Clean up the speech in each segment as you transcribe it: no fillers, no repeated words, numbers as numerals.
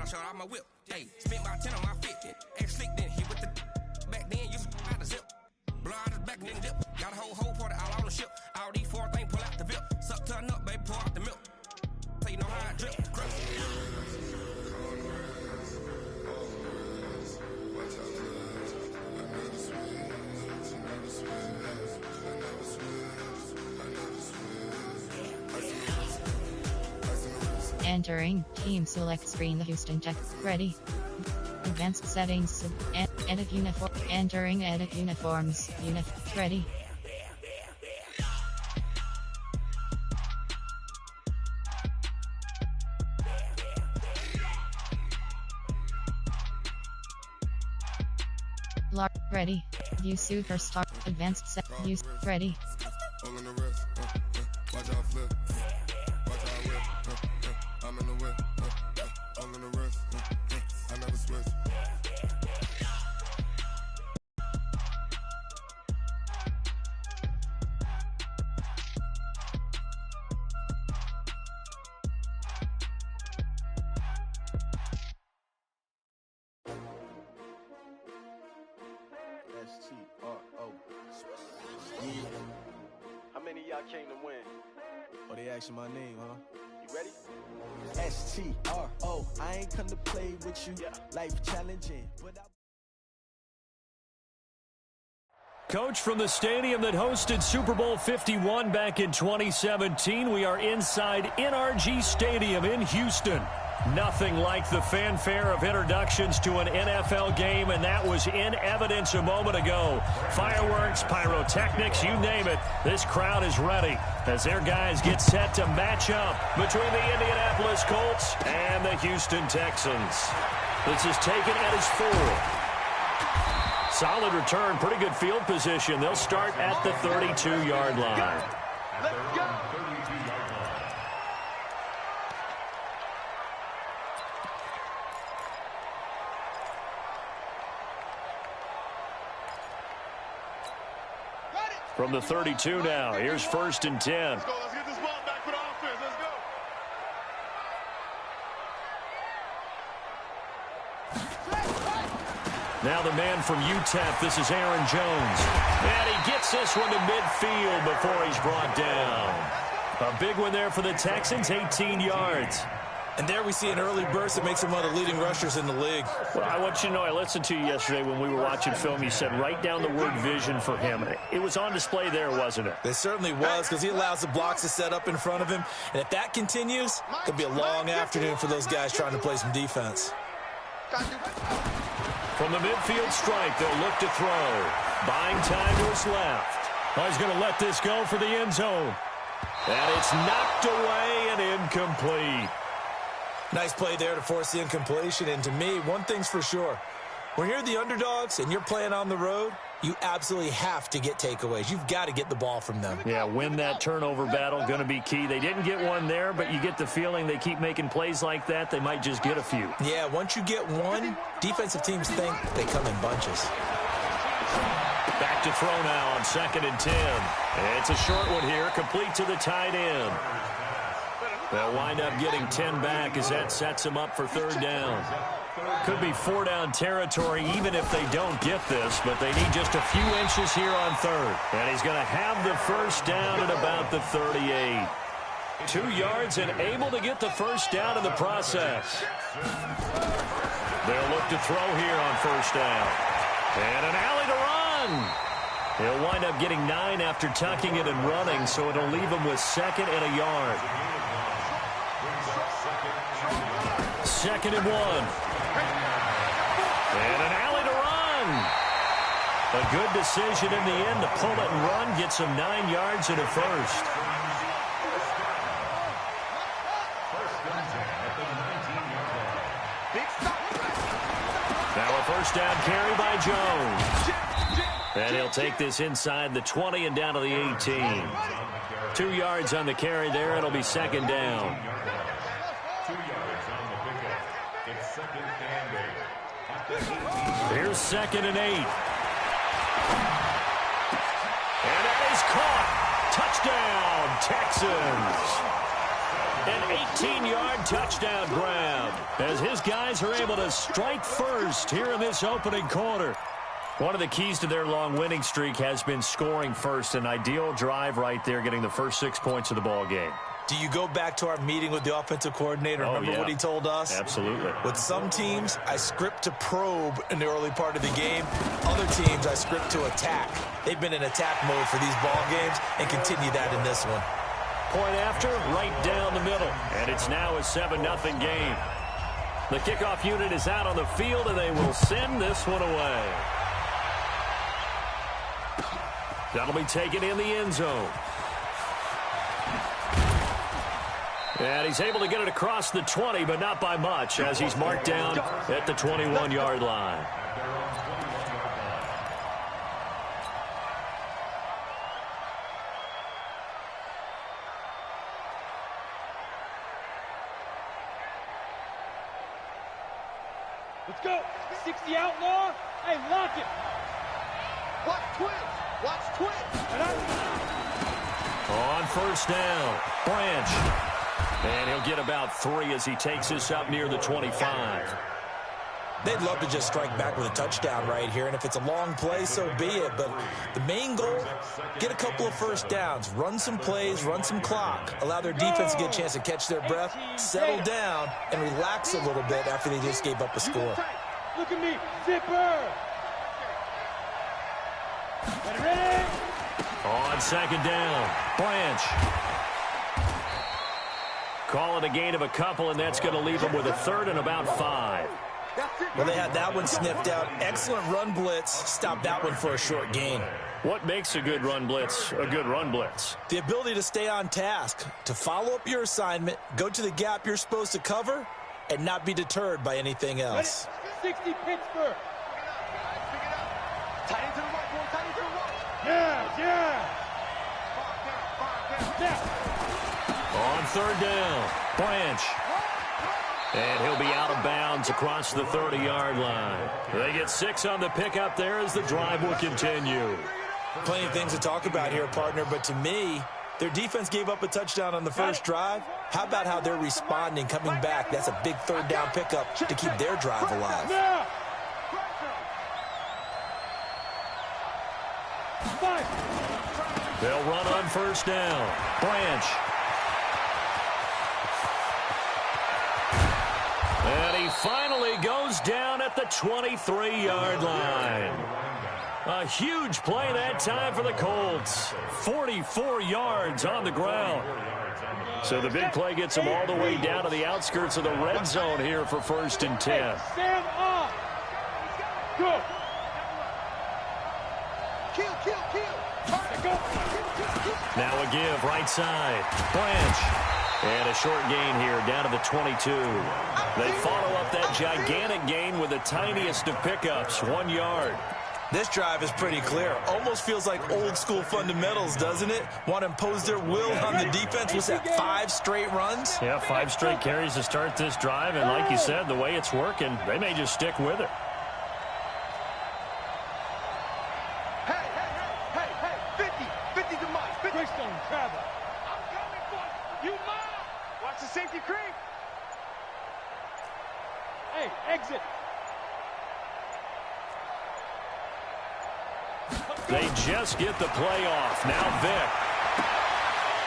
shot out my whip. Hey, spent my 10 on my 50. Ex-slick then hit with the back then, used to out the zip. Blow out his back and then dip. Got a whole party all on the ship. All these four things pull out the VIP. Suck to a nut, baby, pour out the milk. So you know how I drip. Crush. Entering team select screen, the Houston Texans. Ready. Advanced settings. Edit uniform. Entering edit uniforms. Ready. Ready. View superstar. Advanced set. Use. Ready. Watch out flip. Watch out whip. I'm in the whip. All in the wrist. I never switch. S-T-R-O. Yeah. How many of y'all came to win? Oh, they asking my name, huh? You ready? S-T-R-O. I ain't come to play with you. Yeah. Life challenging, but Coach, from the stadium that hosted Super Bowl 51 back in 2017, we are inside NRG Stadium in Houston. Nothing like the fanfare of introductions to an NFL game, and that was in evidence a moment ago. Fireworks, pyrotechnics, you name it. This crowd is ready as their guys get set to match up between the Indianapolis Colts and the Houston Texans. This is taken at his 4. Solid return, pretty good field position. They'll start at the 32-yard line. Let's go! From the 32 now, here's 1st and 10. Let's go. Let's get this ball back for the offense. Let's go. Now the man from UTEP, this is Aaron Jones. And he gets this one to midfield before he's brought down. A big one there for the Texans, 18 yards. And there we see an early burst that makes him one of the leading rushers in the league. Well, I want you to know, I listened to you yesterday when we were watching film. You said write down the word vision for him. It was on display there, wasn't it? It certainly was, because he allows the blocks to set up in front of him. And if that continues, it'll be a long afternoon for those guys trying to play some defense. From the midfield stripe, they'll look to throw. Buying time to his left. Oh, he's going to let this go for the end zone. And it's knocked away and incomplete. Nice play there to force the incompletion. And to me, one thing's for sure. When you're the underdogs and you're playing on the road, you absolutely have to get takeaways. You've got to get the ball from them. Yeah, win that turnover battle, going to be key. They didn't get one there, but you get the feeling they keep making plays like that, they might just get a few. Yeah, once you get one, defensive teams think they come in bunches. Back to throw now on 2nd and 10. It's a short one here, complete to the tight end. They'll wind up getting 10 back as that sets them up for 3rd down. Could be 4-down territory even if they don't get this, but they need just a few inches here on 3rd. And he's going to have the 1st down at about the 38. 2 yards and able to get the 1st down in the process. They'll look to throw here on 1st down. And an alley to run. He'll wind up getting 9 after tucking it and running, so it'll leave him with 2nd and a yard. 2nd and 1. And an alley to run. A good decision in the end to pull it and run. Gets him 9 yards and a 1st. Now a 1st down carry by Jones. And he'll take this inside the 20 and down to the 18. 2 yards on the carry there. It'll be 2nd down. Here's 2nd and 8. And that is caught. Touchdown, Texans. An 18-yard touchdown grab as his guys are able to strike first here in this opening quarter. One of the keys to their long winning streak has been scoring first. An ideal drive right there, getting the first 6 points of the ball game. Do you go back to our meeting with the offensive coordinator? Remember what he told us? Absolutely. With some teams, I script to probe in the early part of the game. Other teams, I script to attack. They've been in attack mode for these ball games and continue that in this one. Point after, right down the middle. And it's now a 7-0 game. The kickoff unit is out on the field, and they will send this one away. That'll be taken in the end zone. And he's able to get it across the 20, but not by much, as he's marked down at the 21-yard line. Let's go. 60 outlaw. Hey, lock it. Watch twins. Watch twins. On first down, Branch. And he'll get about 3 as he takes this up near the 25. They'd love to just strike back with a touchdown right here, and if it's a long play, so be it. But the main goal, get a couple of first downs, run some plays, run some clock, allow their defense to get a chance to catch their breath, settle down, and relax a little bit after they just gave up a score. Look at me, zipper. Ready? On second down, Branch. Call it a gain of a couple, and that's going to leave them with a third and about 5. Well, they had that one sniffed out. Excellent run blitz. Stopped that one for a short gain. What makes a good run blitz a good run blitz? The ability to stay on task, to follow up your assignment, go to the gap you're supposed to cover, and not be deterred by anything else. 60 Pittsburgh. Tight into the right, boy. Tight into the right. Yeah. On third down, Branch. And he'll be out of bounds across the 30-yard line. They get 6 on the pickup there as the drive will continue. Plenty of things to talk about here, partner, but to me, their defense gave up a touchdown on the first drive. How about how they're responding, coming back? That's a big third down pickup to keep their drive alive. They'll run on first down. Branch. And he finally goes down at the 23-yard line. A huge play that time for the Colts. 44 yards on the ground. So the big play gets them all the way down to the outskirts of the red zone here for 1st and 10. Stand up. Go. Kill. Now a give, right side. Branch. And a short gain here, down to the 22. They follow up that gigantic gain with the tiniest of pickups, 1 yard. This drive is pretty clear. Almost feels like old school fundamentals, doesn't it? Want to impose their will on the defense. Was that 5 straight runs? Yeah, 5 straight carries to start this drive. And like you said, the way it's working, they may just stick with it. Hey, 50 to Mike. 50. Greystone travel. I'm coming for you, Mom. Watch the safety creep. Hey, exit. They just get the play off. Now Vick.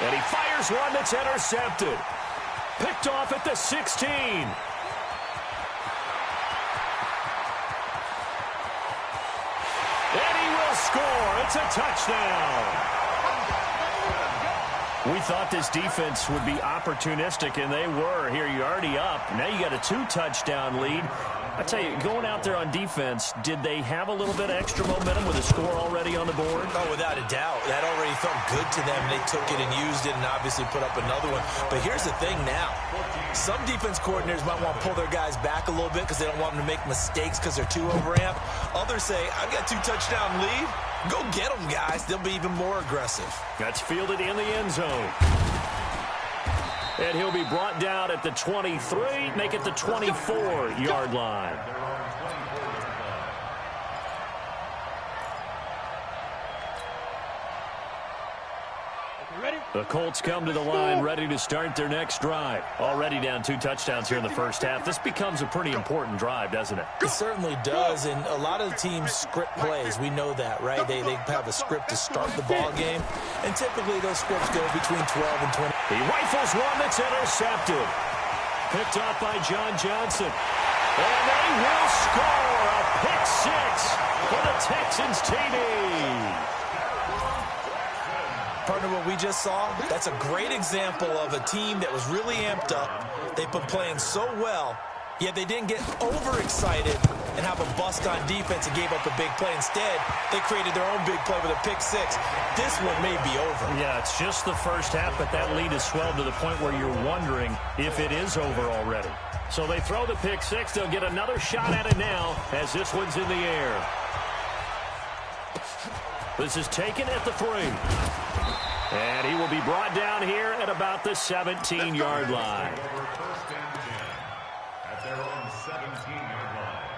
And he fires one that's intercepted. Picked off at the 16. And he will score. It's a touchdown. We thought this defense would be opportunistic, and they were. Here, you're already up. Now you got a 2-touchdown lead. I tell you, going out there on defense, did they have a little bit of extra momentum with a score already on the board? Oh, without a doubt. That already felt good to them. They took it and used it and obviously put up another one. But here's the thing now. Some defense coordinators might want to pull their guys back a little bit because they don't want them to make mistakes because they're too overamped. Others say, I've got 2-touchdown lead. Go get them, guys. They'll be even more aggressive. That's fielded in the end zone. And he'll be brought down at the 23, make it the 24-yard line. You ready? The Colts come to the line ready to start their next drive. Already down 2 touchdowns here in the first half. This becomes a pretty important drive, doesn't it? It certainly does, and a lot of the teams script plays. We know that, right? They have a script to start the ball game, and typically those scripts go between 12 and 20. He rifles one that's intercepted. Picked off by John Johnson. And they will score a pick 6 for the Texans TD. Partner, what we just saw, that's a great example of a team that was really amped up. They've been playing so well, yet they didn't get overexcited and have a bust on defense and gave up a big play. Instead, they created their own big play with a pick 6. This one may be over. Yeah, it's just the first half, but that lead has swelled to the point where you're wondering if it is over already. So they throw the pick 6. They'll get another shot at it now as this one's in the air. This is taken at the 3. And he will be brought down here at about the 17-yard line. First and 10 at their own 17-yard line.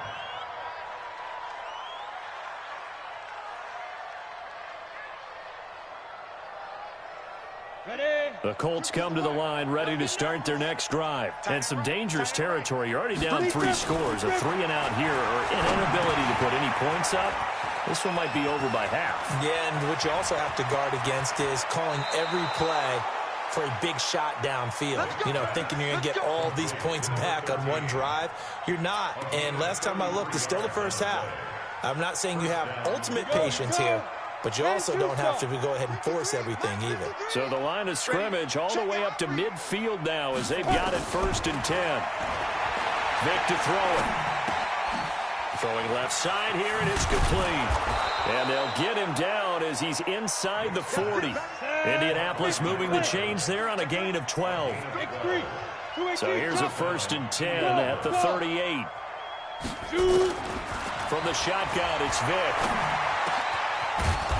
Ready? The Colts come to the line ready to start their next drive. And some dangerous territory. You're already down 3 scores. A 3-and-out here or an inability to put any points up. This one might be over by half. Yeah, and what you also have to guard against is calling every play for a big shot downfield. You know, thinking you're going to get all these points back on one drive. You're not. And last time I looked, it's still the first half. I'm not saying you have ultimate patience here, but you also don't have to go ahead and force everything either. So the line of scrimmage all the way up to midfield now as they've got it 1st and 10. Vick to throw it. Throwing left side here, and it's complete. And they'll get him down as he's inside the 40. Indianapolis moving the chains there on a gain of 12. So here's a 1st and 10 at the 38. From the shotgun, it's Vick.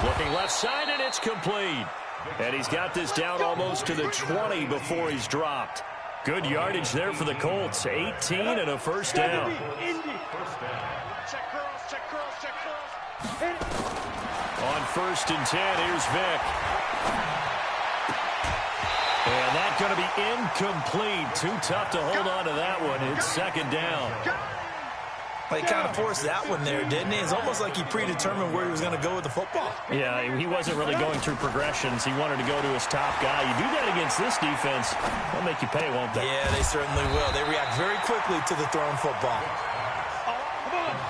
Looking left side, and it's complete. And he's got this down almost to the 20 before he's dropped. Good yardage there for the Colts. 18 and a 1st down. Check curls, check curls. On 1st and 10, here's Vick. And that's going to be incomplete. Too tough to hold on to that one. It's 2nd down. Well, he kind of forced that one there, didn't he? It's almost like he predetermined where he was going to go with the football. Yeah, he wasn't really going through progressions. He wanted to go to his top guy. You do that against this defense, they'll make you pay, won't they? Yeah, they certainly will. They react very quickly to the thrown football.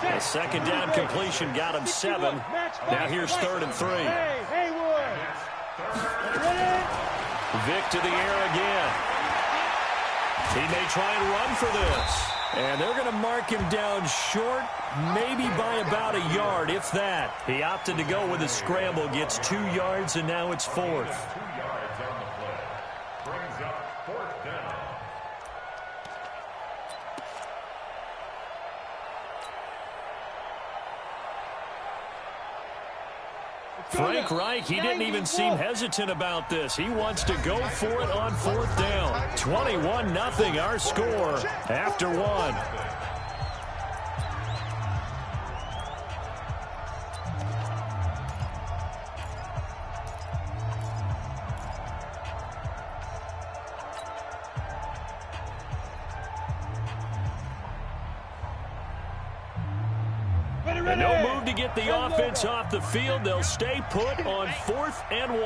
A 2nd down completion got him 7. Now here's 3rd and 3. Vick to the air again. He may try and run for this. And they're going to mark him down short, maybe by about a yard, if that. He opted to go with a scramble, gets 2 yards, and now it's 4th. 2 yards on the play. Brings up 4th down. Frank Reich, he didn't even seem hesitant about this. He wants to go for it on 4th down. 21-0 our score after 1. And no move to get the offense off the field. They'll stay put on 4th and 1.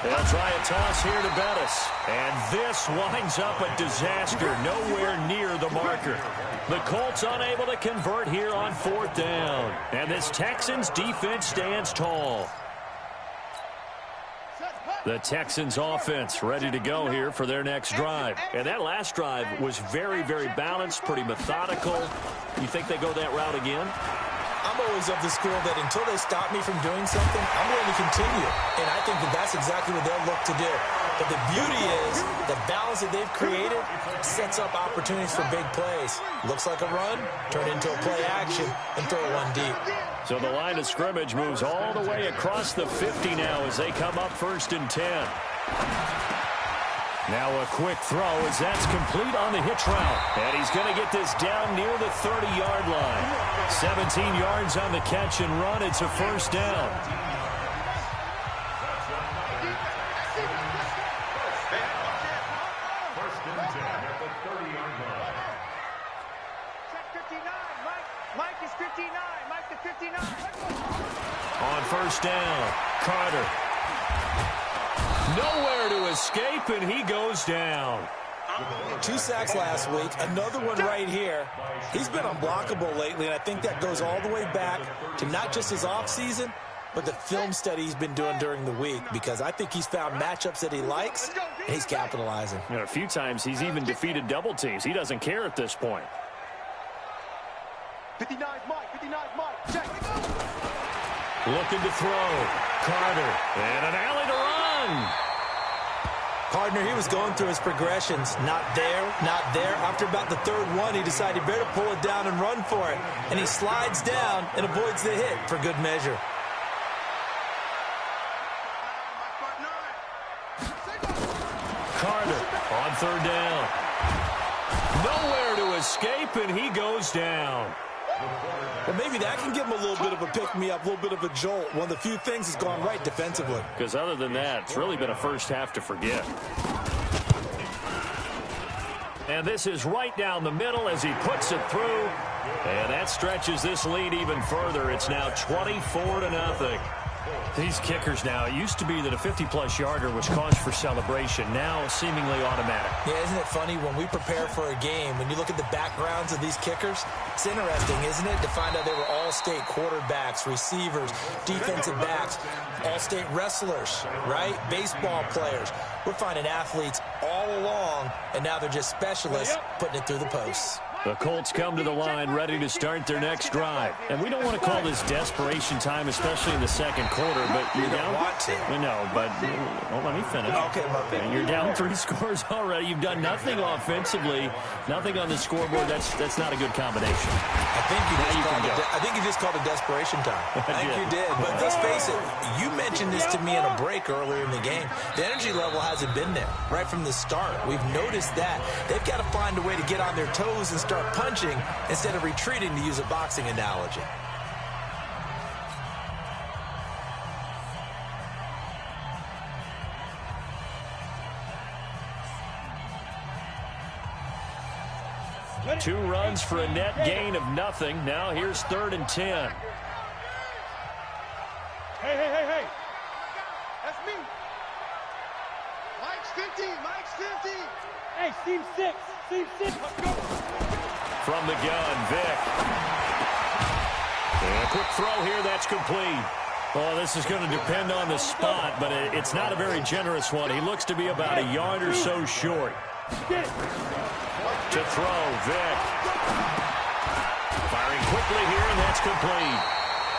They'll try a toss here to Bettis. And this winds up a disaster. Nowhere near the marker. The Colts unable to convert here on 4th down. And this Texans defense stands tall. The Texans offense ready to go here for their next drive. And that last drive was very, very balanced, pretty methodical. You think they go that route again? I'm always of the school that until they stop me from doing something, I'm going to continue. And I think that that's exactly what they'll look to do. But the beauty is the balance that they've created sets up opportunities for big plays. Looks like a run, turn into a play action, and throw one deep. So the line of scrimmage moves all the way across the 50 now as they come up 1st and 10. Now a quick throw as that's complete on the hitch route. And he's going to get this down near the 30-yard line. 17 yards on the catch and run. It's a 1st down. On first down, Carter. Nowhere to escape, and he goes down. 2 sacks last week, another one right here. He's been unblockable lately, and I think that goes all the way back to not just his offseason, but the film study he's been doing during the week, because I think he's found matchups that he likes, and he's capitalizing. You know, a few times he's even defeated double teams. He doesn't care at this point. 59 Mike, check. Looking to throw. Carter, and an alley to run. Partner, he was going through his progressions. Not there, not there. After about the third one, he decided he better pull it down and run for it. And he slides down and avoids the hit for good measure. Carter on third down. Nowhere to escape, and he goes down. Well, maybe that can give him a little bit of a pick-me-up, a little bit of a jolt. One of the few things that's gone right defensively. Because other than that, it's really been a first half to forget. And this is right down the middle as he puts it through. And that stretches this lead even further. It's now 24-0. These kickers now, it used to be that a 50-plus yarder was cause for celebration. Now seemingly automatic. Yeah, isn't it funny when we prepare for a game, when you look at the backgrounds of these kickers, it's interesting, isn't it, to find out they were all-state quarterbacks, receivers, defensive backs, all-state wrestlers, right? Baseball players. We're finding athletes all along, and now they're just specialists putting it through the posts. The Colts come to the line ready to start their next drive. And we don't want to call this desperation time, especially in the second quarter, but you're down. We know, but well, let me finish. Okay, and you're down 3 scores already. You've done nothing offensively, nothing on the scoreboard. That's not a good combination. I think you just called it desperation time. I think you did. But let's face it, you mentioned this to me in a break earlier in the game. The energy level hasn't been there right from the start. We've noticed that. They've got to find a way to get on their toes and start punching instead of retreating, to use a boxing analogy. Two runs for a net gain of nothing. Now here's 3rd and 10. Hey. That's me. Mike's 50. Hey, seam 6. Let's go. From the gun, Vic. And a quick throw here, that's complete. Well, this is going to depend on the spot, but it's not a very generous one. He looks to be about a yard or so short. To throw, Vic. Firing quickly here, and that's complete.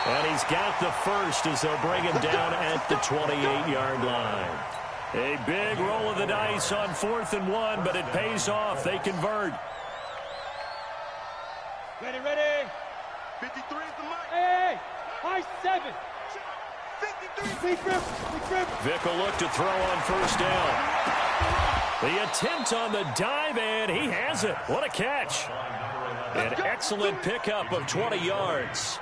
And he's got the first as they'll bring him down at the 28-yard line. A big roll of the dice on 4th and 1, but it pays off. They convert. Ready. 53 is the mic. Hey, high 7. 53. Vic will look to throw on first down. The attempt on the dive, and he has it. What a catch. An excellent pickup of 20 yards.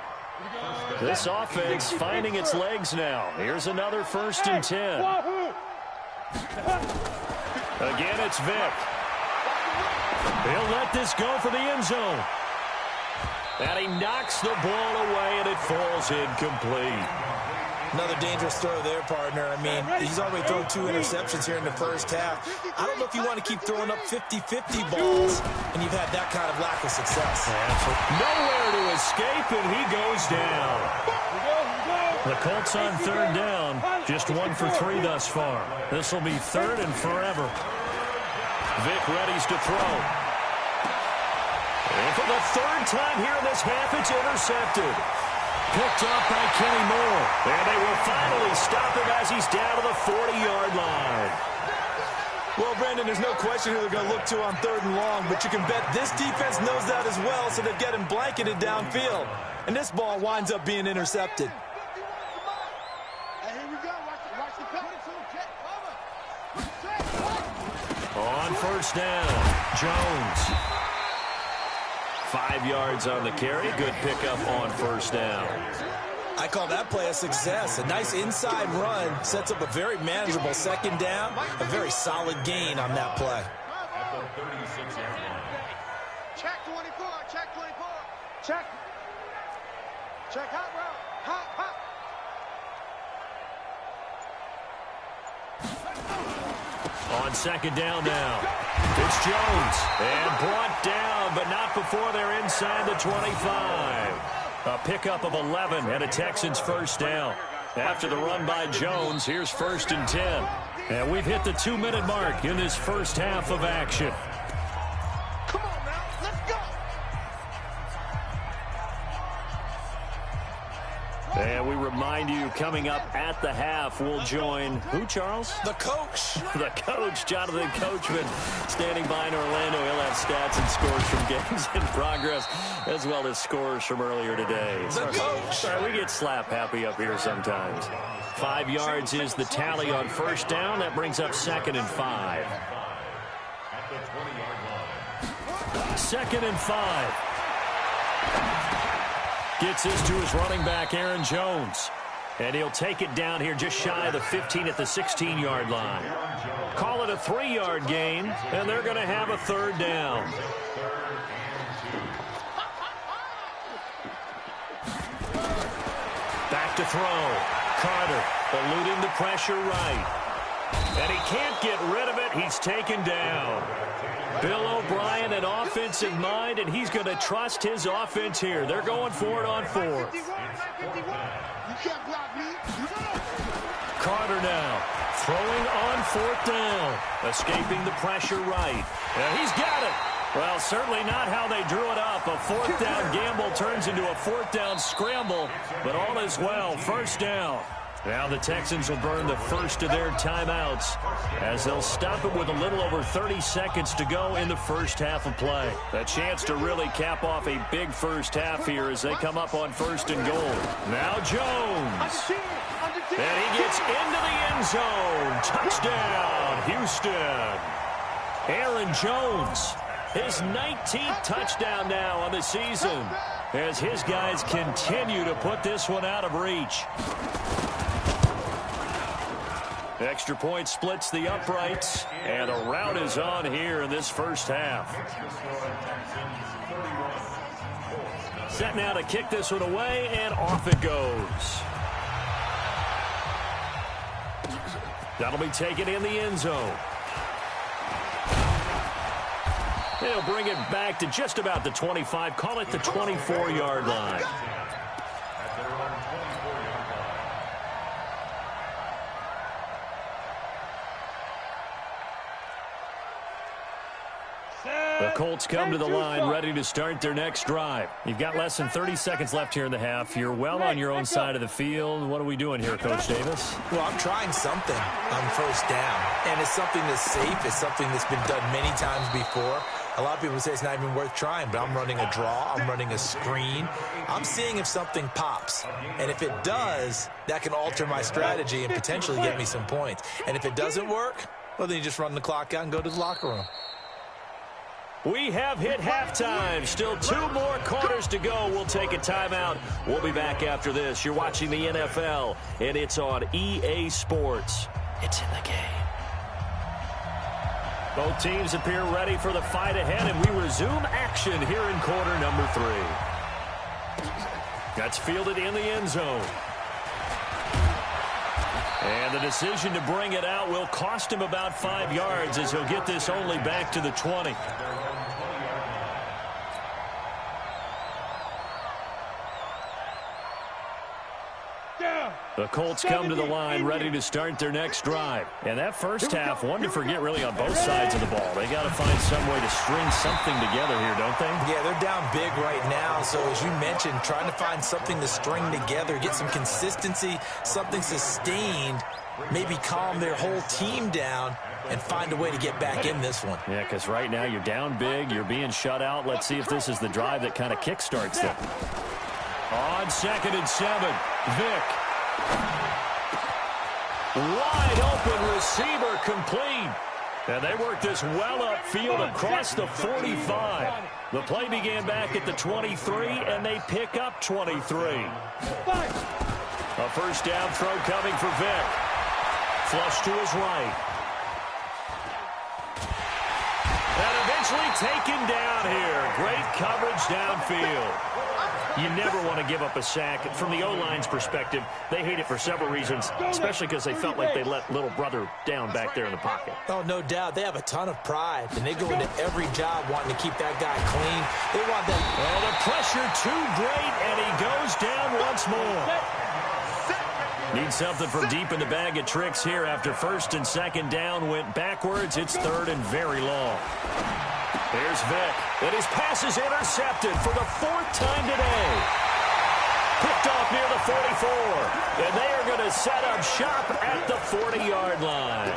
This offense finding its legs now. Here's another 1st and 10. Again, it's Vic. He'll let this go for the end zone. And he knocks the ball away, and it falls incomplete. Another dangerous throw there, partner. I mean, he's already thrown 2 interceptions here in the first half. I don't know if you want to keep throwing up 50-50 balls, and you've had that kind of lack of success. Nowhere to escape, and he goes down. The Colts on 3rd down, just 1 for 3 thus far. This will be 3rd and forever. Vic readies to throw. And for the 3rd time here in this half, it's intercepted. Picked up by Kenny Moore. And they will finally stop him as he's down to the 40-yard line. Well, Brandon, there's no question who they're going to look to on 3rd and long, but you can bet this defense knows that as well, so they're getting blanketed downfield. And this ball winds up being intercepted. On first down, Jones. 5 yards on the carry. Good pickup on first down. I call that play a success. A nice inside run sets up a very manageable 2nd down. A very solid gain on that play. Check 24. Check hot route. Hot, hot. On second down now, it's Jones. And brought down, but not before they're inside the 25. A pickup of 11 and a Texans first down. After the run by Jones, here's 1st and 10. And we've hit the 2-minute mark in this first half of action. Come on now, let's go. And we remind you, coming up at the half, we'll join who, Charles? The coach. The coach, Jonathan Coachman, standing by in Orlando. He'll have stats and scores from games in progress, as well as scores from earlier today. The coach. Sorry, we get slap happy up here sometimes. 5 yards is the tally on first down. That brings up 2nd and 5. At the 20-yard line. 2nd and 5. Gets this to his running back, Aaron Jones. And he'll take it down here just shy of the 15 at the 16-yard line. Call it a 3-yard gain, and they're going to have a 3rd down. Back to throw. Carter eluding the pressure right. And he can't get rid of it. He's taken down. Bill O'Brien, an offensive mind, and he's going to trust his offense here. They're going for it on 4th. Carter now throwing on 4th down. Escaping the pressure right. And he's got it. Well, certainly not how they drew it up. A 4th down gamble turns into a 4th down scramble. But all is well. 1st down. Now the Texans will burn the first of their timeouts as they'll stop it with a little over 30 seconds to go in the first half of play. A chance to really cap off a big first half here as they come up on 1st and goal. Now Jones. And he gets into the end zone. Touchdown, Houston. Aaron Jones, his 19th touchdown now on the season as his guys continue to put this one out of reach. Extra point splits the uprights, and a rout is on here in this first half. Set now to kick this one away, and off it goes. That'll be taken in the end zone. They'll bring it back to just about the 25. Call it the 24-yard line. The Colts come to the line, ready to start their next drive. You've got less than 30 seconds left here in the half. You're well on your own side of the field. What are we doing here, Coach Davis? Well, I'm trying something on 1st down, and it's something that's safe. It's something that's been done many times before. A lot of people say it's not even worth trying, but I'm running a draw. I'm running a screen. I'm seeing if something pops, and if it does, that can alter my strategy and potentially get me some points. And if it doesn't work, well, then you just run the clock out and go to the locker room. We have hit halftime. Still 2 more quarters to go. We'll take a timeout. We'll be back after this. You're watching the NFL, and it's on EA Sports. It's in the game. Both teams appear ready for the fight ahead, and we resume action here in quarter number 3. That's fielded in the end zone. And the decision to bring it out will cost him about 5 yards as he'll get this only back to the 20. The Colts come to the line ready to start their next drive. And that first half, one to forget really on both sides of the ball. They got to find some way to string something together here, don't they? Yeah, they're down big right now. So as you mentioned, trying to find something to string together, get some consistency, something sustained, maybe calm their whole team down and find a way to get back in this one. Yeah, because right now you're down big, you're being shut out. Let's see if this is the drive that kind of kickstarts them. On 2nd and 7, Vick. Wide open receiver complete. And they work this well upfield across the 45. The play began back at the 23, and they pick up 23. A first down throw coming for Vick. Flush to his right. And eventually taken down here. Great coverage downfield. You never want to give up a sack. From the O-line's perspective, they hate it for several reasons, especially because they felt like they let little brother down back there in the pocket. Oh, no doubt. They have a ton of pride, and they go into every job wanting to keep that guy clean. They want that. Oh, the pressure too great, and he goes down once more. Need something from deep in the bag of tricks here after first and second down went backwards. It's third and very long. Here's Vick, and his pass is intercepted for the fourth time today. Picked off near the 44, and they are going to set up shop at the 40-yard line.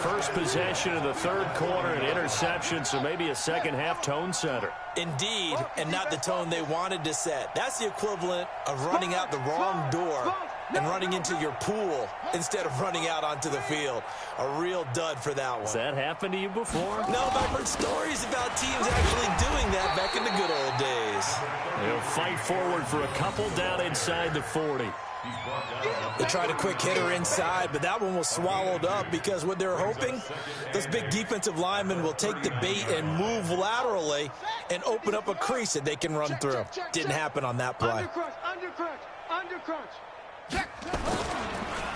First possession of the third quarter, an interception, so maybe a second-half tone setter. Indeed, and not the tone they wanted to set. That's the equivalent of running out the wrong door and running into your pool instead of running out onto the field. A real dud for that one. Has that happened to you before? No, but I've heard stories about teams actually doing that back in the good old days. They'll fight forward for a couple down inside the 40. They tried a quick hitter inside, but that one was swallowed up because what they're hoping, those big defensive linemen will take the bait and move laterally and open up a crease that they can run through. Didn't happen on that play. Undercrunch.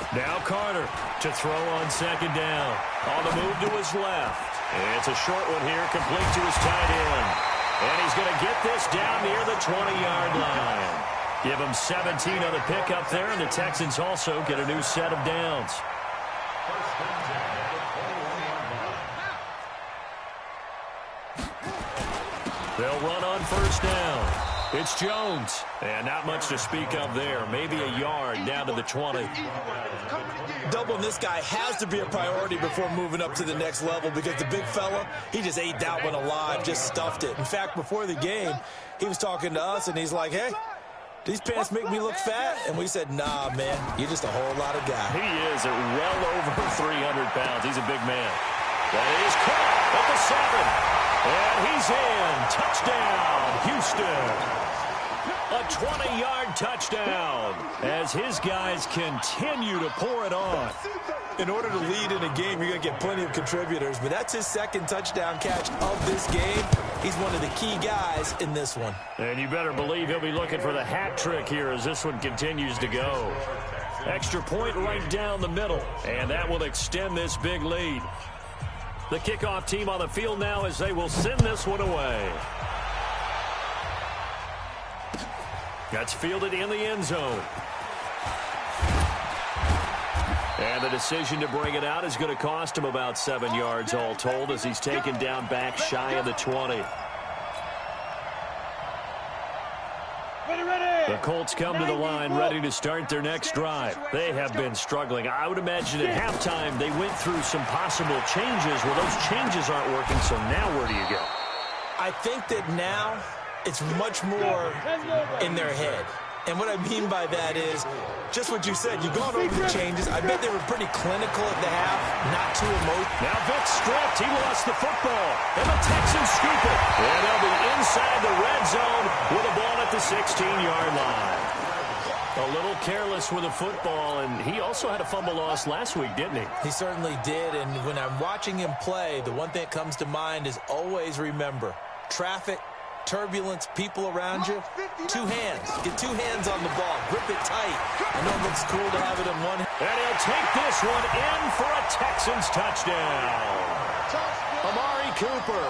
Now Carter to throw on second down. On the move to his left. It's a short one here, complete to his tight end. And he's going to get this down near the 20-yard line. Give him 17 on the pickup there, and the Texans also get a new set of downs. They'll run on first down. It's Jones, and not much to speak of there. Maybe a yard down to the 20. Doubling this guy has to be a priority before moving up to the next level because the big fella, he just ate that one alive, just stuffed it. In fact, before the game, he was talking to us, and he's like, hey, these pants make me look fat? And we said, nah, man, you're just a whole lot of guy. He is at well over 300 pounds. He's a big man. That is caught at the 7. And he's in. Touchdown, Houston. A 20-yard touchdown as his guys continue to pour it on. In order to lead in a game, you're going to get plenty of contributors, but that's his second touchdown catch of this game. He's one of the key guys in this one. And you better believe he'll be looking for the hat trick here as this one continues to go. Extra point right down the middle, and that will extend this big lead. The kickoff team on the field now as they will send this one away. That's fielded in the end zone. And the decision to bring it out is going to cost him about 7 yards all told as he's taken down back shy of the 20. The Colts come to the line ready to start their next drive. They have been struggling. I would imagine at halftime they went through some possible changes. Well, those changes aren't working, so now where do you go? I think that now it's much more in their head. And what I mean by that is just what you said. You've gone over the changes. I bet they were pretty clinical at the half, not too emotional. Now Vick stripped. He lost the football. And the Texans scoop it. And they'll be inside the red zone with a ball at the 16-yard line. A little careless with the football, and he also had a fumble loss last week, didn't he? He certainly did, and when I'm watching him play, the one thing that comes to mind is always remember, traffic, turbulence, people around you, two hands. Get two hands on the ball. Grip it tight. I know it looks cool to have it in one hand. And he'll take this one in for a Texans touchdown. Amari Cooper,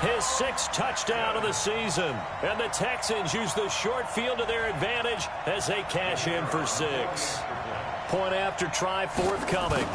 his 6th touchdown of the season. And the Texans use the short field to their advantage as they cash in for 6. Point after try forthcoming.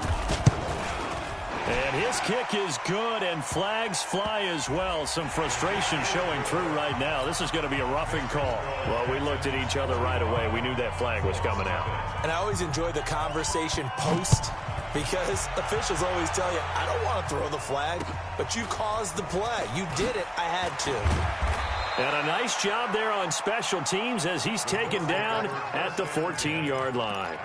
And his kick is good, and flags fly as well. Some frustration showing through right now. This is going to be a roughing call. Well, we looked at each other right away. We knew that flag was coming out. And I always enjoy the conversation post because officials always tell you, I don't want to throw the flag, but you caused the play. You did it. I had to. And a nice job there on special teams as he's taken down at the 14-yard line.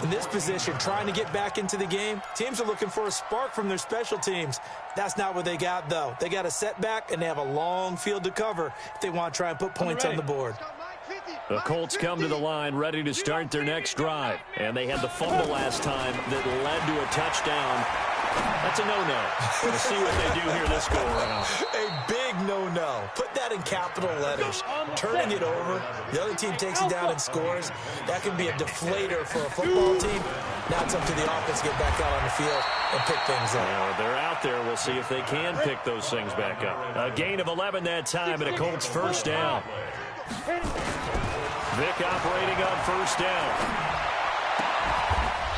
In this position, trying to get back into the game, teams are looking for a spark from their special teams. That's not what they got, though. They got a setback, and they have a long field to cover if they want to try and put points on the board. The Colts come to the line ready to start their next drive. And they had the fumble last time that led to a touchdown. That's a no-no. We'll see what they do here this go-around. A big no-no. Put that in capital letters. Turning it over, the other team takes it down and scores. That can be a deflator for a football team. Now it's up to the offense to get back out on the field and pick things up. Yeah, they're out there. We'll see if they can pick those things back up. A gain of 11 that time, and a Colts first down. Vic operating on first down.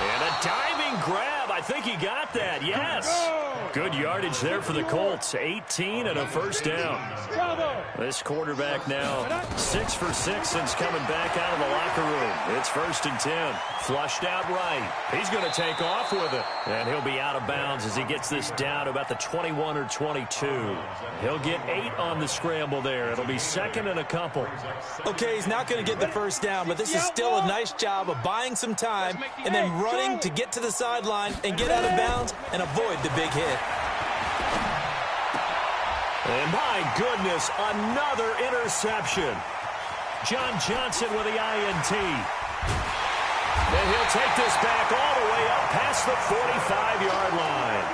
And a diving grab. I think he got that. Yes. Good yardage there for the Colts. 18 and a first down. This quarterback now 6 for 6 since coming back out of the locker room. It's 1st and 10. Flushed out right. He's going to take off with it. And he'll be out of bounds as he gets this down to about the 21 or 22. He'll get 8 on the scramble there. It'll be 2nd and a couple. Okay, he's not going to get the first down, but this is still a nice job of buying some time and then running to get to the sideline and get out of bounds and avoid the big hit. And my goodness, another interception. John Johnson with the INT. And he'll take this back all the way up past the 45-yard line.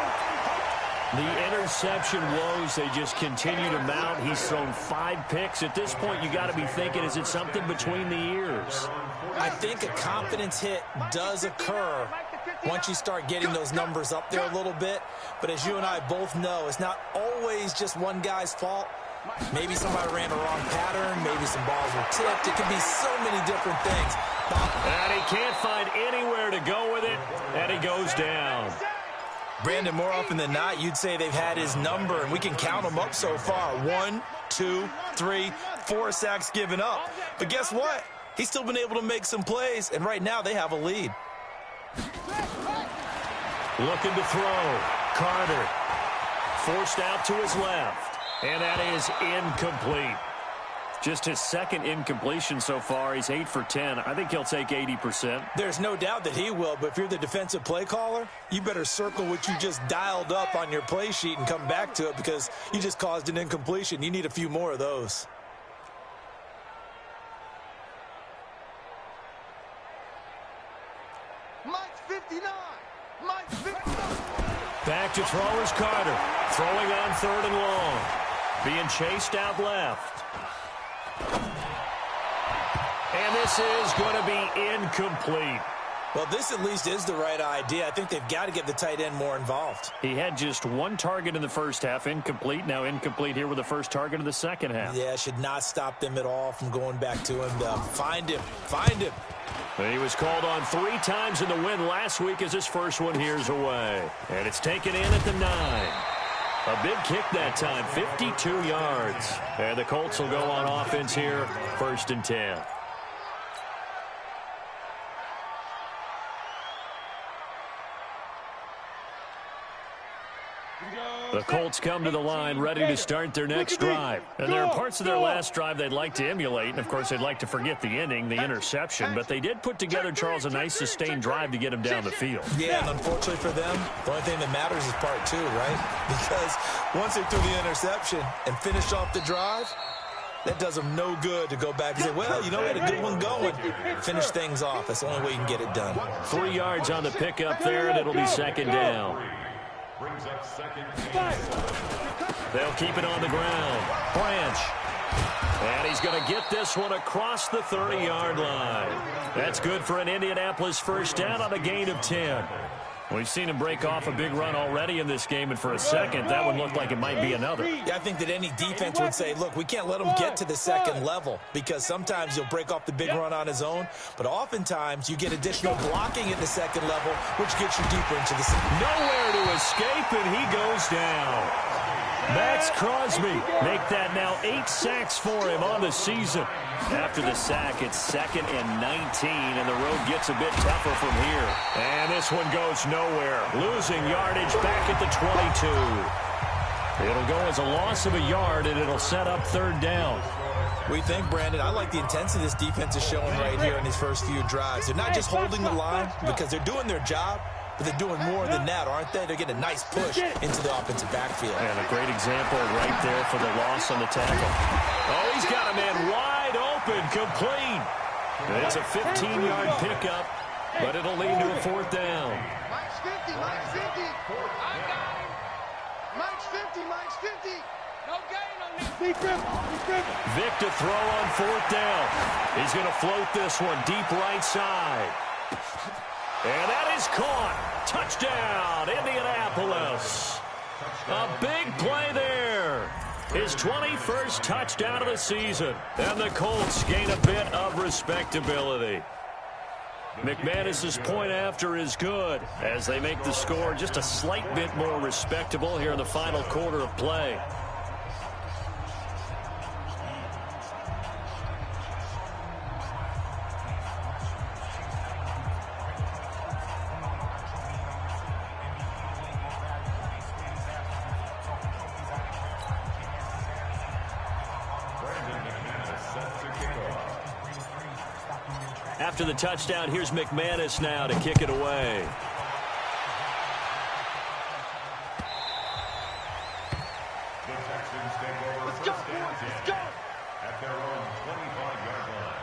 The interception woes, they just continue to mount. He's thrown 5 picks. At this point, you got to be thinking, is it something between the ears? I think a confidence hit does occur once you start getting those numbers up there a little bit. But as you and I both know, it's not always just one guy's fault. Maybe somebody ran a wrong pattern. Maybe some balls were tipped. It could be so many different things. And he can't find anywhere to go with it, and he goes down. Brandon, more often than not, you'd say they've had his number, and we can count them up so far. 1, 2, 3, 4 sacks given up. But guess what? He's still been able to make some plays, and right now they have a lead. Looking to throw. Carter forced out to his left, and that is incomplete. Just his 2nd incompletion so far. He's 8 for 10. I think he'll take 80%. There's no doubt that he will, but if you're the defensive play caller, you better circle what you just dialed up on your play sheet and come back to it because you just caused an incompletion. You need a few more of those. Mike's 59. Mike's 59. Back to throw is Carter. Throwing on 3rd and long. Being chased out left. And this is going to be incomplete. Well, this at least is the right idea. I think they've got to get the tight end more involved. He had just 1 target in the first half. Incomplete. Now incomplete here with the first target of the second half. Yeah, should not stop them at all from going back to him. Find him. Find him. He was called on 3 times in the win last week as his first one here's away. And it's taken in at the 9. A big kick that time, 52 yards. And the Colts will go on offense here, 1st and 10. The Colts come to the line ready to start their next drive. And there are parts of their last drive they'd like to emulate. And, of course, they'd like to forget the ending, the interception. But they did put together, Charles, a nice sustained drive to get him down the field. Yeah, and unfortunately for them, the only thing that matters is part 2, right? Because once they threw the interception and finished off the drive, that does them no good to go back and say, well, you know, we had a good one going. Finish things off. That's the only way you can get it done. 3 yards on the pickup there, and it'll be 2nd down. Brings up 2nd. They'll keep it on the ground. Branch. And he's going to get this one across the 30-yard line. That's good for an Indianapolis first down on a gain of 10. We've seen him break off a big run already in this game, and for a second, that one looked like it might be another. Yeah, I think that any defense would say, look, we can't let him get to the 2nd level because sometimes he'll break off the big run on his own, but oftentimes you get additional blocking at the 2nd level, which gets you deeper into the second. Nowhere to escape, and he goes down. Max Crosby make that now 8 sacks for him on the season. After the sack, it's 2nd and 19, and the road gets a bit tougher from here. And this one goes nowhere. Losing yardage back at the 22. It'll go as a loss of a yard, and it'll set up 3rd down. We think, Brandon, I like the intensity this defense is showing right here in these first few drives. They're not just holding the line because they're doing their job, but they're doing more than that, aren't they? They're getting a nice push into the offensive backfield. And a great example right there for the loss on the tackle. Oh, he's got a man wide open, complete. It's a 15-yard pickup, but it'll lead to a 4th down. 50, Mike's 50. I got him. Mike's 50, Mike's 50. No gain on this. Be crippled. Vic to throw on 4th down. He's going to float this one deep right side. And that is caught. Touchdown, Indianapolis. A big play there. His 21st touchdown of the season. And the Colts gain a bit of respectability. McManus's point after is good as they make the score just a slight bit more respectable here in the final quarter of play. After the touchdown, here's McManus now to kick it away. The Texans take over first down 10 at their own 25-yard line.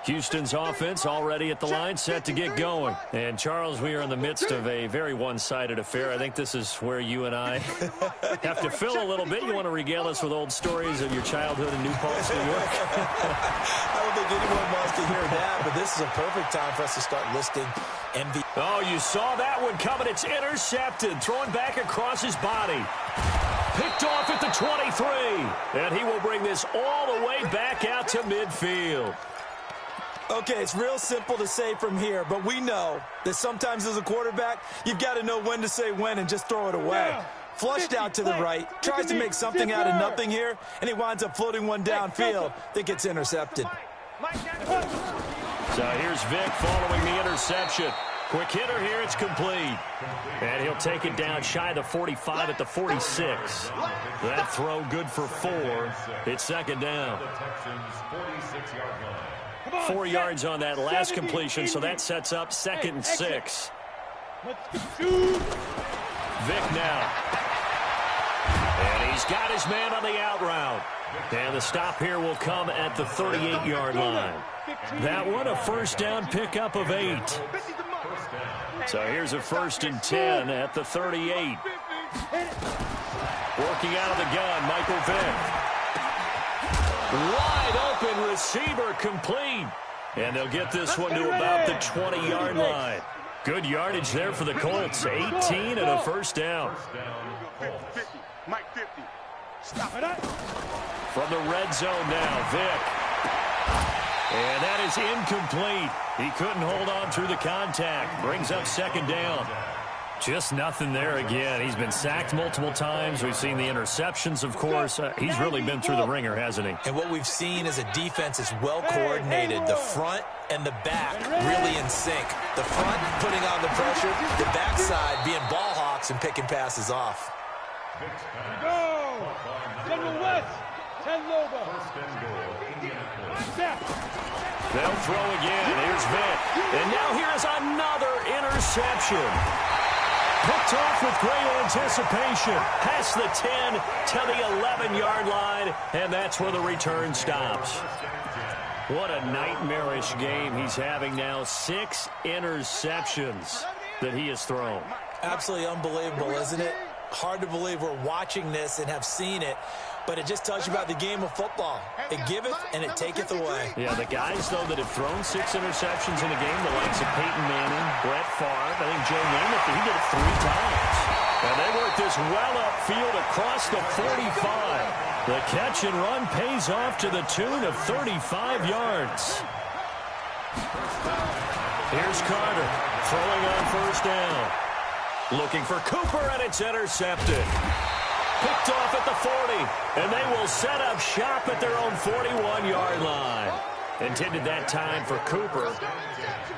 Houston's offense already at the line, set to get going. And, Charles, we are in the midst of a very one-sided affair. I think this is where you and I have to fill a little bit. You want to regale us with old stories of your childhood in New Paltz, New York? I don't think anyone wants to hear that, but this is a perfect time for us to start listing MVP. Oh, you saw that one coming. It's intercepted, throwing back across his body. Picked off at the 23. And he will bring this all the way back out to midfield. Okay, it's real simple to say from here, but we know that sometimes as a quarterback, you've got to know when to say when and just throw it away. Flushed out to the right, tries to make something out of nothing here, and he winds up floating one downfield that gets intercepted. So here's Vic following the interception. Quick hitter here, it's complete. And he'll take it down shy of the 45 at the 46. That throw good for 4. It's second down. 4 yards on that last completion, so that sets up 2nd and 6. Vic now. And he's got his man on the out route. And the stop here will come at the 38-yard line. That one a first down pickup of 8. So here's a 1st and 10 at the 38. Working out of the gun, Michael Vick. Wide open receiver complete. And they'll get this one to about the 20-yard line. Good yardage there for the Colts. 18 and a first down. Mike 50. Stop it. From the red zone now, Vic. And that is incomplete. He couldn't hold on through the contact. Brings up 2nd down. Just nothing there again. He's been sacked multiple times. We've seen the interceptions, of course. He's really been through the ringer, hasn't he? And what we've seen is a defense that's well coordinated. The front and the back really in sync. The front putting on the pressure, the backside being ball hawks and picking passes off. Go! General West, 10 Lobo. They'll throw again. Here's Vic. And now here's another interception. Picked off with great anticipation. Past the 10 to the 11-yard line, and that's where the return stops. What a nightmarish game he's having now. 6 interceptions that he has thrown. Absolutely unbelievable, isn't it? Hard to believe we're watching this and have seen it, but it just tells you about the game of football. It giveth and it taketh away. Yeah, the guys, though, that have thrown 6 interceptions in a game, the likes of Peyton Manning, Brett Favre, I think Joe Namath, he did it 3 times. And they work this well upfield across the 45. The catch and run pays off to the tune of 35 yards. Here's Carter throwing on first down. Looking for Cooper, and it's intercepted. Picked off at the 40, and they will set up shop at their own 41-yard line. Intended that time for Cooper.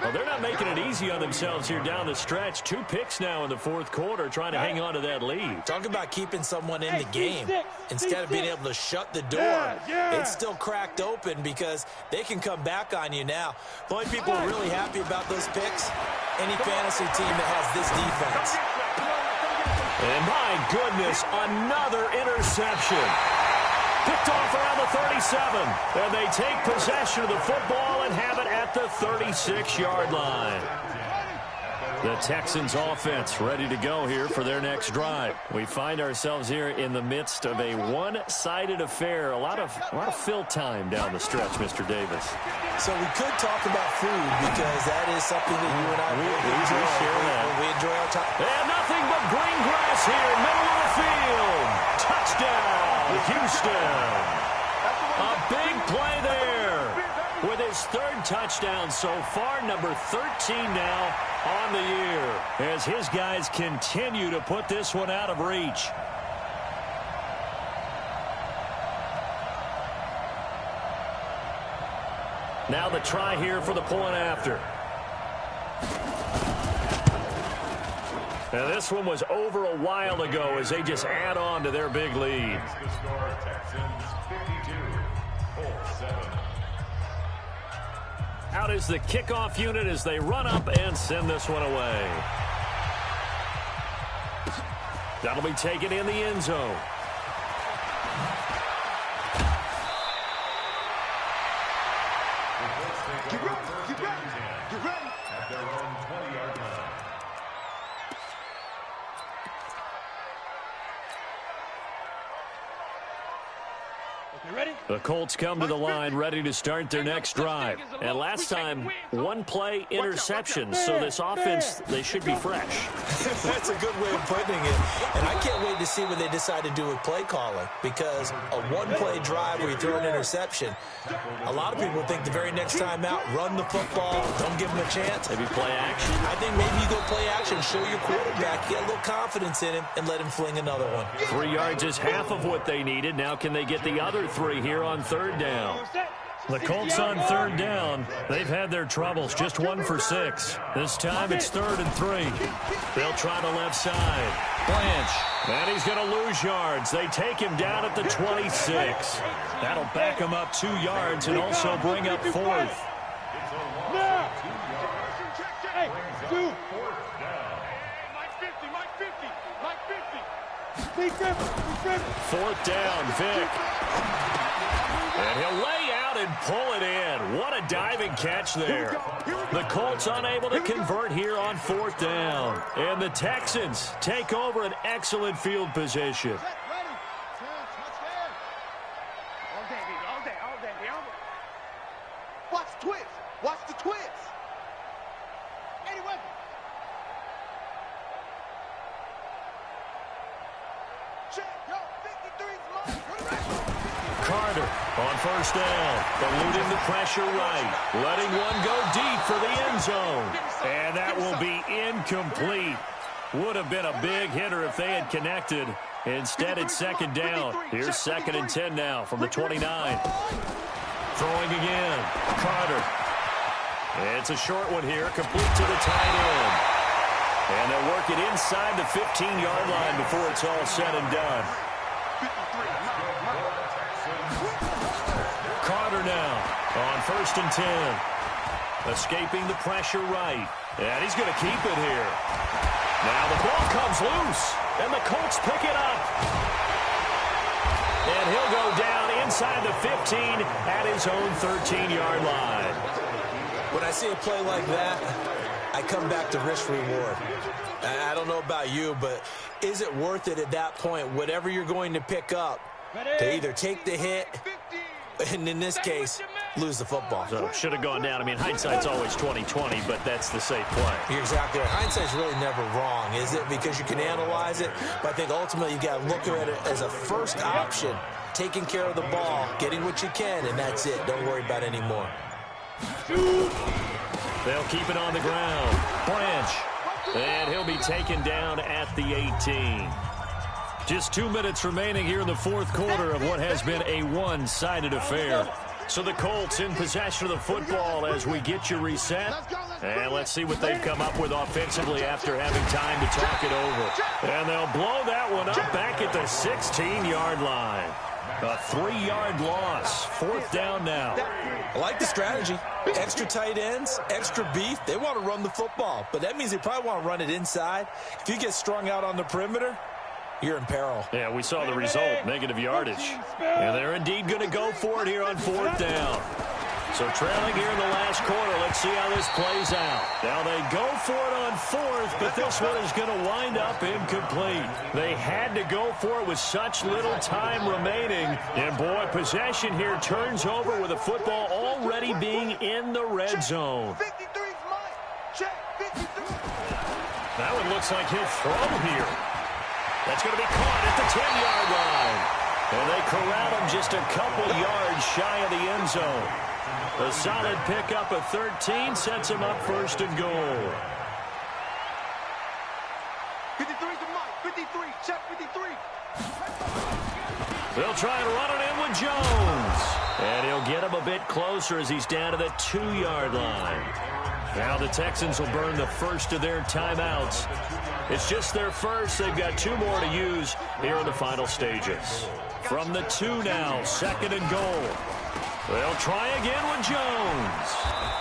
Well, they're not making it easy on themselves here down the stretch. 2 picks now in the 4th quarter, trying to hang on to that lead. Talk about keeping someone in the game. Instead of being able to shut the door, it's still cracked open because they can come back on you now. The only people who are really happy about those picks, any fantasy team that has this defense. And my goodness, another interception. Picked off around the 37. And they take possession of the football and have it at the 36-yard line. The Texans offense ready to go here for their next drive. We find ourselves here in the midst of a one-sided affair. A lot of fill time down the stretch, Mr. Davis. So we could talk about food because that is something that you and I enjoy. We enjoy our time. And nothing but green grass here, middle of the field. Touchdown, Houston. A big play there. With his third touchdown so far, number 13 now on the year, as his guys continue to put this one out of reach. Now the try here for the point after. Now this one was over a while ago as they just add on to their big lead. The score, Texans 52, Colts 7. Out is the kickoff unit as they run up and send this one away. That'll be taken in the end zone. Get ready. At their own 20-yard line. Ready? The Colts come to the line ready to start their next drive. And last time, one play interception. So this offense, they should be fresh. That's a good way of putting it. And I can't wait to see what they decide to do with play calling. Because a one-play drive where you throw an interception, a lot of people think the very next time out, run the football, don't give them a chance. Maybe play action. I think maybe you go play action, show your quarterback, get a little confidence in him, and let him fling another one. 3 yards is half of what they needed. Now can they get the other 3 here on third down? The Colts on third down, they've had their troubles, just 1 for 6. This time it's 3rd and 3. They'll try the left side. Blanche, and he's going to lose yards. They take him down at the 26. That'll back him up 2 yards and also bring up 4th. Now. Hey, dude. Mike 50. 4th down, Vic. And he'll lay out and pull it in. What a diving catch there. The Colts unable to convert here on 4th down. And the Texans take over an excellent field position. Watch the twist. Watch the twist. Anyway. Check. Yo, 53's mine. Carter on 1st down, eluding the pressure right, letting one go deep for the end zone. And that will be incomplete. Would have been a big hitter if they had connected. Instead, it's 2nd down. Here's 2nd and 10 now from the 29. Throwing again, Carter. It's a short one here, complete to the tight end. And they'll work it inside the 15-yard line before it's all said and done. Carter now on 1st and 10. Escaping the pressure right. And he's going to keep it here. Now the ball comes loose. And the Colts pick it up. And he'll go down inside the 15 at his own 13-yard line. When I see a play like that, I come back to risk-reward. I don't know about you, but is it worth it at that point, whatever you're going to pick up, to either take the hit, and in this case, lose the football? So should have gone down. I mean, hindsight's always 20/20, but that's the safe play. You're exactly right. Hindsight's really never wrong, is it? Because you can analyze it, but I think ultimately you got to look at it as a first option, taking care of the ball, getting what you can, and that's it. Don't worry about it anymore. They'll keep it on the ground. Blanche. And he'll be taken down at the 18. Just 2 minutes remaining here in the 4th quarter of what has been a one-sided affair. So the Colts in possession of the football as we get you reset. And let's see what they've come up with offensively after having time to talk it over. And they'll blow that one up back at the 16-yard line. A 3-yard loss. 4th down now. I like the strategy. Extra tight ends, extra beef. They want to run the football, but that means they probably want to run it inside. If you get strung out on the perimeter, you're in peril. Yeah, we saw the result, negative yardage. And they're indeed going to go for it here on 4th down. So trailing here in the last quarter, let's see how this plays out. Now they go for it on 4th, but this one is going to wind up incomplete. They had to go for it with such little time remaining. And boy, possession here turns over with the football already being in the red zone. That one looks like he'll throw here. That's going to be caught at the 10-yard line. And they corral him just a couple yards shy of the end zone. A solid pickup of 13 sets him up 1st and goal. 53 to Mike. 53. Check 53. They'll try and run it in with Jones. And he'll get him a bit closer as he's down to the 2-yard line. Now the Texans will burn the first of their timeouts. It's just their first. They've got 2 more to use here in the final stages. From the 2 now, 2nd and goal. They'll try again with Jones.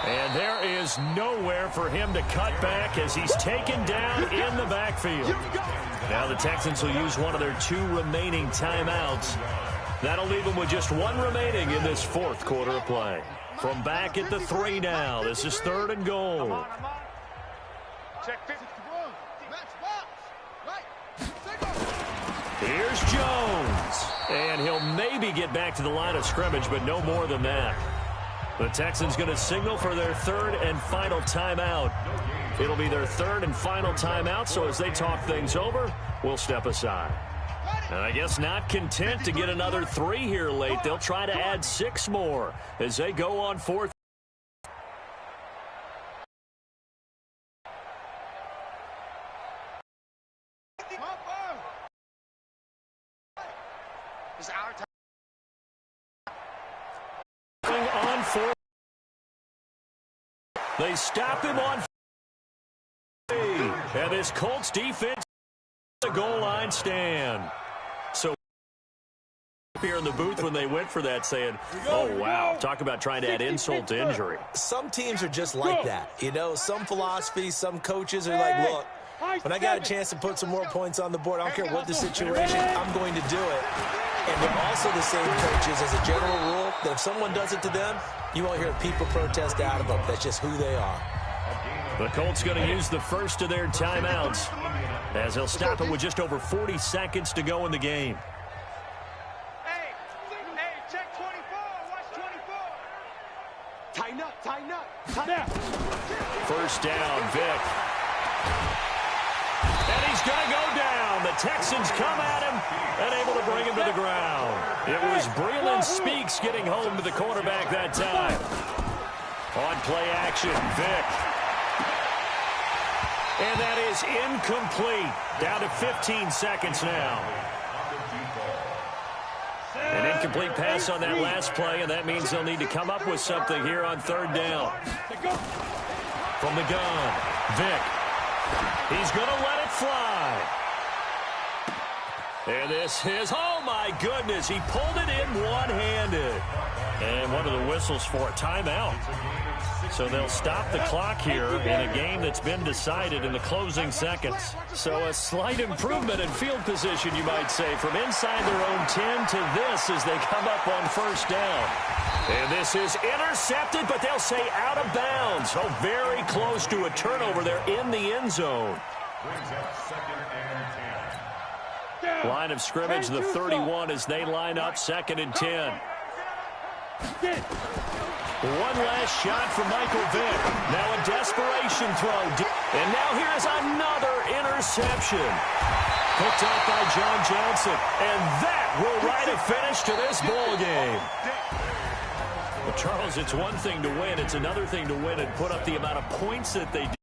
And there is nowhere for him to cut back as he's taken down in the backfield. Now the Texans will use one of their 2 remaining timeouts. That'll leave them with just 1 remaining in this 4th quarter of play. From back at the 3 now, this is 3rd and goal. Here's Jones. And he'll maybe get back to the line of scrimmage, but no more than that. The Texans going to signal for their 3rd and final timeout. It'll be their 3rd and final timeout, so as they talk things over, we'll step aside. And I guess not content to get another 3 here late. They'll try to add 6 more as they go on 4th. On 4th. They stop him on 3. And this Colts defense the goal line stand. So here in the booth when they went for that saying, oh, wow, talk about trying to add insult to injury. Some teams are just like that. You know, some philosophies, some coaches are like, look, when I got a chance to put some more points on the board, I don't care what the situation, I'm going to do it. And they're also the same coaches as a general rule that if someone does it to them, you won't hear people protest out of them. That's just who they are. The Colts going to use the first of their timeouts as they'll stop it with just over 40 seconds to go in the game. Hey, check 24. Watch 24. Tighten up, tighten up, tighten up. First down, Vic. And he's going to go down. The Texans come at him and able to bring him to the ground. It was Breland Speaks getting home to the quarterback that time. On play action, Vic. And that is incomplete. Down to 15 seconds now. An incomplete pass on that last play, and that means they'll need to come up with something here on 3rd down. From the gun, Vic. He's going to let it fly. And this is, oh my goodness, he pulled it in one-handed. And one of the whistles for a timeout. So they'll stop the clock here in a game that's been decided in the closing seconds. So a slight improvement in field position, you might say, from inside their own 10 to this as they come up on 1st down. And this is intercepted, but they'll say out of bounds. So very close to a turnover there in the end zone. Line of scrimmage, the 31 as they line up 2nd and 10. One last shot from Michael Vick. Now a desperation throw. And now here's another interception. Picked up by John Johnson. And that will write a finish to this ball game. Well, Charles, it's one thing to win. It's another thing to win and put up the amount of points that they do.